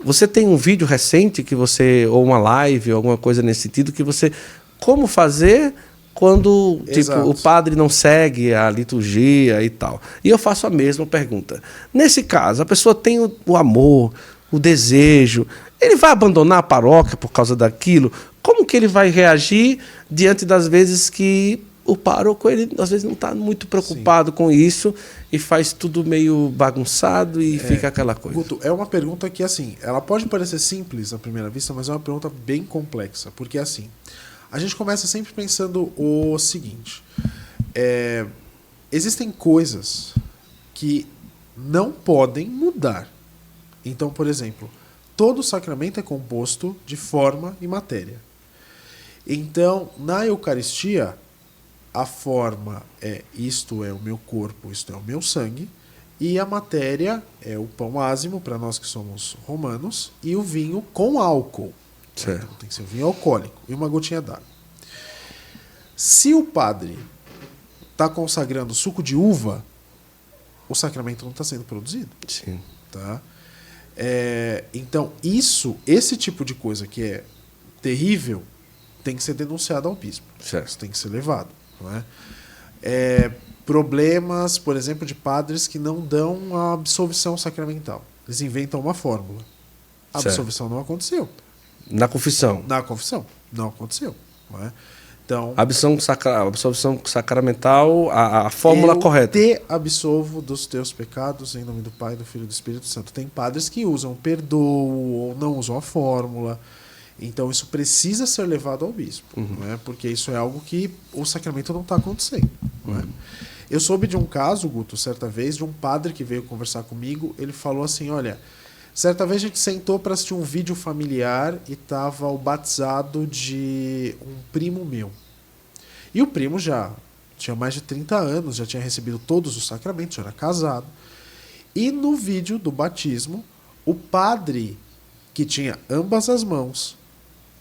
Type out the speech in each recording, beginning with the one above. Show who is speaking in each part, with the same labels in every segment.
Speaker 1: Você tem um vídeo recente que você, ou uma live, ou alguma coisa nesse sentido, que você... Como fazer quando tipo, o padre não segue a liturgia e tal? E eu faço a mesma pergunta. Nesse caso, a pessoa tem o amor, o desejo, ele vai abandonar a paróquia por causa daquilo? Como que ele vai reagir diante das vezes que o pároco, ele às vezes não está muito preocupado com isso e faz tudo meio bagunçado e fica aquela coisa?
Speaker 2: Guto, é uma pergunta que, assim, ela pode parecer simples à primeira vista, mas é uma pergunta bem complexa. Porque, assim, a gente começa sempre pensando o seguinte. Existem coisas que não podem mudar. Então, por exemplo, todo sacramento é composto de forma e matéria. Então, na Eucaristia, a forma é isto é o meu corpo, isto é o meu sangue, e a matéria é o pão ázimo, para nós que somos romanos, e o vinho com álcool.
Speaker 1: Certo.
Speaker 2: Então, tem que ser o vinho alcoólico e uma gotinha d'água. Se o padre está consagrando suco de uva, o sacramento não está sendo produzido.
Speaker 1: Sim.
Speaker 2: Tá? Então, esse tipo de coisa que é terrível tem que ser denunciado ao bispo.
Speaker 1: Certo.
Speaker 2: Isso tem que ser levado. Não é? Problemas, por exemplo, de padres que não dão a absolvição sacramental. Eles inventam uma fórmula. A absolvição não aconteceu.
Speaker 1: Na confissão?
Speaker 2: Na confissão. Não aconteceu. Não é? Então,
Speaker 1: absolvição sacramental, a fórmula correta.
Speaker 2: Eu te absolvo dos teus pecados em nome do Pai, do Filho e do Espírito Santo. Tem padres que usam perdoo ou não usam a fórmula. Então isso precisa ser levado ao bispo, não é? Porque isso é algo que o sacramento não está acontecendo. Não é? Eu soube de um caso, Guto, certa vez, de um padre que veio conversar comigo. Ele falou assim, olha, certa vez a gente sentou para assistir um vídeo familiar e estava o batizado de um primo meu. E o primo já tinha mais de 30 anos, já tinha recebido todos os sacramentos, já era casado. E no vídeo do batismo, o padre, que tinha ambas as mãos,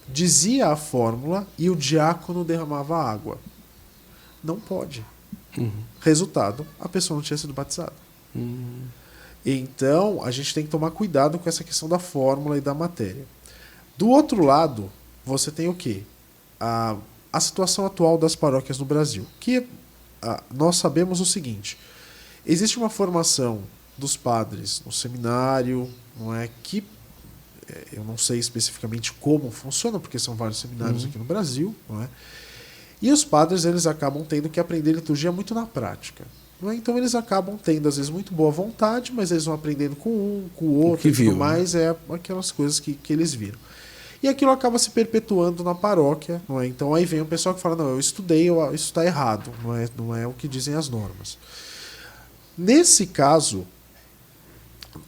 Speaker 2: dizia a fórmula e o diácono derramava água. Não pode. Resultado, a pessoa não tinha sido batizada. Então, a gente tem que tomar cuidado com essa questão da fórmula e da matéria. Do outro lado, você tem o quê? A situação atual das paróquias no Brasil. Que nós sabemos o seguinte. Existe uma formação dos padres no seminário, não é, que eu não sei especificamente como funciona, porque são vários seminários aqui no Brasil, não é? E os padres, eles acabam tendo que aprender liturgia muito na prática. Não é? Então eles acabam tendo, às vezes, muito boa vontade, mas eles vão aprendendo com um, com o outro, e tudo mais, aquelas coisas que eles viram. E aquilo acaba se perpetuando na paróquia, não é? Então aí vem o pessoal que fala, não, eu estudei, isso está errado, não é o que dizem as normas. Nesse caso,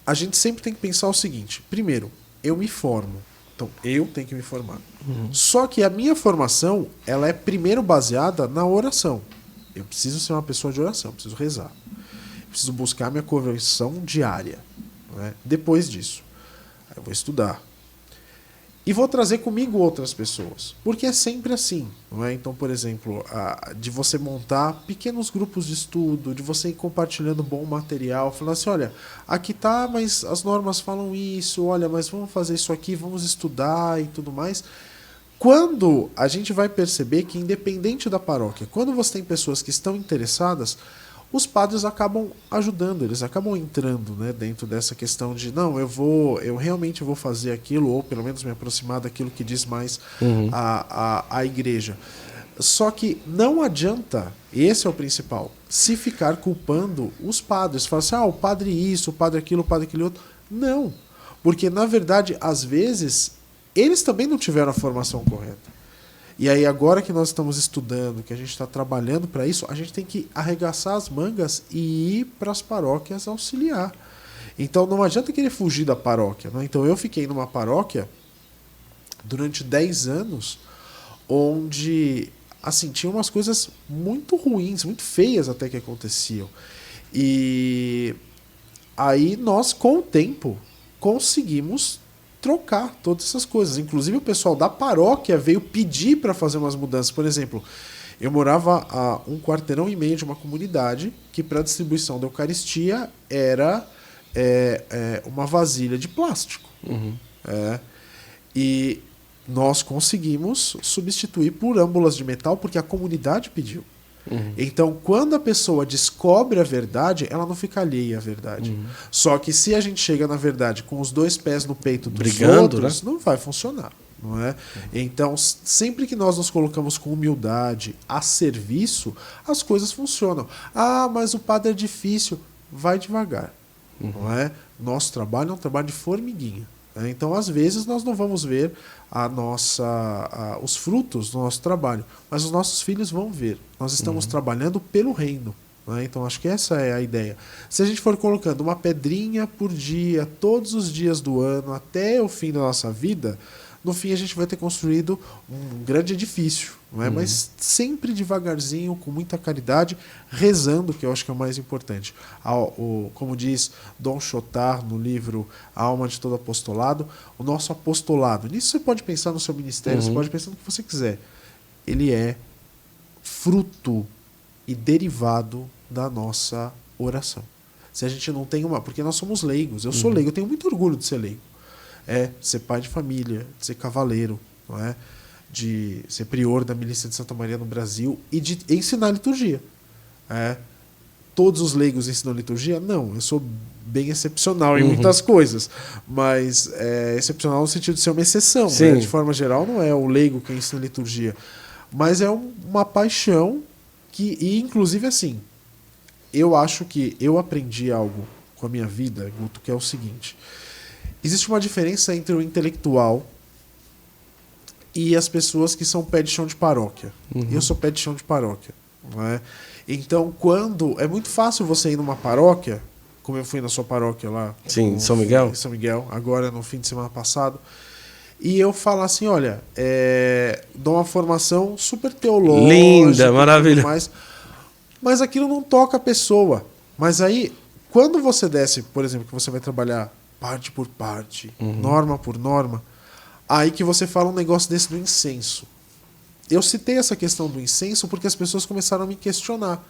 Speaker 2: a gente sempre tem que pensar o seguinte, primeiro, eu me formo. Então, eu tenho que me formar. Só que a minha formação, ela é primeiro baseada na oração. Eu preciso ser uma pessoa de oração, eu preciso rezar. Eu preciso buscar minha conversão diária. Não é? Depois disso, eu vou estudar. E vou trazer comigo outras pessoas. Porque é sempre assim. Não é? Então, por exemplo, de você montar pequenos grupos de estudo, de você ir compartilhando bom material, falando assim, olha, aqui tá, mas as normas falam isso, olha, mas vamos fazer isso aqui, vamos estudar e tudo mais. Quando a gente vai perceber que, independente da paróquia, quando você tem pessoas que estão interessadas, os padres acabam ajudando, eles acabam entrando, né, dentro dessa questão de não, eu realmente vou fazer aquilo, ou pelo menos me aproximar daquilo que diz mais a igreja. Só que não adianta, esse é o principal, se ficar culpando os padres, falar assim, o padre isso, o padre aquilo outro. Não, porque na verdade, às vezes, eles também não tiveram a formação correta. E aí agora que nós estamos estudando, que a gente está trabalhando para isso, a gente tem que arregaçar as mangas e ir para as paróquias auxiliar. Então não adianta querer fugir da paróquia. Não? Então eu fiquei numa paróquia durante 10 anos, onde assim, tinha umas coisas muito ruins, muito feias até que aconteciam. E aí nós, com o tempo, conseguimos trocar todas essas coisas. Inclusive o pessoal da paróquia veio pedir para fazer umas mudanças. Por exemplo, eu morava a 1,5 quarteirão de uma comunidade que para distribuição da Eucaristia era uma vasilha de plástico. E nós conseguimos substituir por âmbulas de metal porque a comunidade pediu. Então, quando a pessoa descobre a verdade, ela não fica alheia à verdade. Só que se a gente chega na verdade com os 2 pés no peito dos
Speaker 1: brigando,
Speaker 2: outros, não vai funcionar. Não é? Então, sempre que nós nos colocamos com humildade a serviço, as coisas funcionam. Ah, mas o padre é difícil. Vai devagar. Não é? Nosso trabalho é um trabalho de formiguinha. Então, às vezes, nós não vamos ver os frutos do nosso trabalho, mas os nossos filhos vão ver. Nós estamos trabalhando pelo reino. Então, acho que essa é a ideia. Se a gente for colocando uma pedrinha por dia, todos os dias do ano, até o fim da nossa vida, no fim a gente vai ter construído um grande edifício, não é? Mas sempre devagarzinho, com muita caridade, rezando, que eu acho que é o mais importante. Como diz Dom Chotar no livro A Alma de Todo Apostolado, o nosso apostolado, nisso você pode pensar no seu ministério, você pode pensar no que você quiser. Ele é fruto e derivado da nossa oração. Se a gente não tem porque nós somos leigos, eu sou leigo, eu tenho muito orgulho de ser leigo. Ser pai de família, de ser cavaleiro, não é? De ser prior da milícia de Santa Maria no Brasil e de ensinar liturgia. Todos os leigos ensinam liturgia? Não, eu sou bem excepcional em muitas coisas, mas é excepcional no sentido de ser uma exceção. Né? De forma geral, não é o leigo que ensina liturgia, mas é uma paixão e inclusive assim, eu acho que eu aprendi algo com a minha vida, Guto, que é o seguinte: existe uma diferença entre o intelectual e as pessoas que são pé de chão de paróquia. Eu sou pé de chão de paróquia. Não é? Então, é muito fácil você ir numa paróquia, como eu fui na sua paróquia lá.
Speaker 1: Sim, São Miguel.
Speaker 2: São Miguel, agora no fim de semana passado. E eu falar assim, olha, dou uma formação super teológica.
Speaker 1: Linda, maravilhosa.
Speaker 2: Mas aquilo não toca a pessoa. Mas aí, quando você desce, por exemplo, que você vai trabalhar parte por parte, norma por norma, aí que você fala um negócio desse do incenso. Eu citei essa questão do incenso porque as pessoas começaram a me questionar.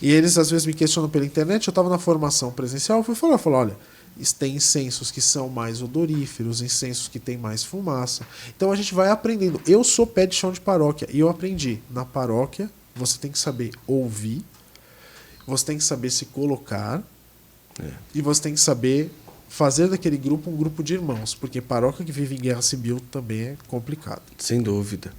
Speaker 2: E eles às vezes me questionam pela internet. Eu estava na formação presencial, eu fui falar, olha, tem incensos que são mais odoríferos, incensos que tem mais fumaça. Então a gente vai aprendendo. Eu sou pé de chão de paróquia e eu aprendi. Na paróquia, você tem que saber ouvir, você tem que saber se colocar e você tem que saber fazer daquele grupo um grupo de irmãos, porque paróquia que vive em guerra civil também é complicado.
Speaker 1: Sem dúvida.